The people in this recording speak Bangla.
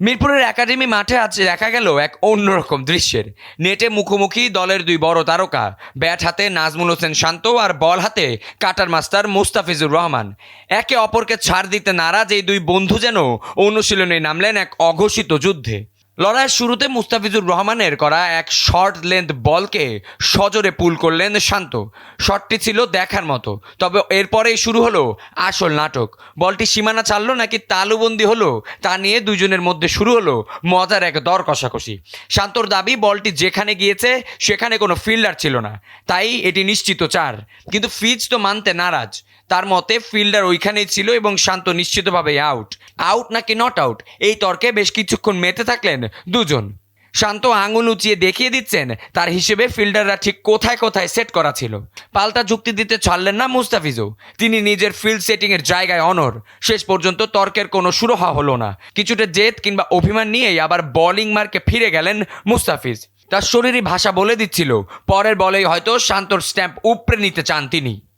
মিরপুরের একাডেমি মাঠে আজ দেখা গেল এক অন্যরকম দৃশ্যের। নেটে মুখোমুখি দলের দুই বড় তারকা, ব্যাট হাতে নাজমুল হোসেন শান্ত আর বল হাতে কাটার মাস্টার মুস্তাফিজুর রহমান। একে অপরকে ছাড় দিতে নারাজ এই দুই বন্ধু যেন অনুশীলনে নামলেন এক অঘোষিত যুদ্ধে। লড়াইয়ের শুরুতে মুস্তাফিজুর রহমানের করা এক শর্ট লেন্থ বলকে সজোরে পুল করলেন শান্ত। শটটি ছিল দেখার মতো, তবে এরপরেই শুরু হলো আসল নাটক। বলটি সীমানা ছাড়লো নাকি তালুবন্দি হলো তা নিয়ে দুজনের মধ্যে শুরু হলো মজার এক দর কষাকষি। শান্তর দাবি বলটি যেখানে গিয়েছে সেখানে কোনো ফিল্ডার ছিল না, তাই এটি নিশ্চিত চার। কিন্তু ফিজ তো মানতে নারাজ। তার মতে ফিল্ডার ওইখানেই ছিল এবং শান্ত নিশ্চিতভাবে আউট। আউট নাকি নট আউট, এই তর্কে বেশ কিছুক্ষণ মেতে থাকলেন দুজন। শান্ত আঙুল উঁচিয়ে দেখিয়ে দিচ্ছেন তার হিসেবে ফিল্ডাররা ঠিক কোথায় কোথায় সেট করা ছিল। পাল্টা যুক্তি দিতে ছাড়লেন না মুস্তাফিজও। তিনি নিজের ফিল্ড সেটিংয়ের জায়গায় অনড়। শেষ পর্যন্ত তর্কের কোনো সুরাহা হলো না। কিছুটা জেদ কিংবা অভিমান নিয়েই আবার বোলিং মার্কে ফিরে গেলেন মুস্তাফিজ। তার শরীরী ভাষা বলে দিচ্ছিল পরের বলেই হয়তো শান্তর স্ট্যাম্প উপড়ে নিতে চান তিনি।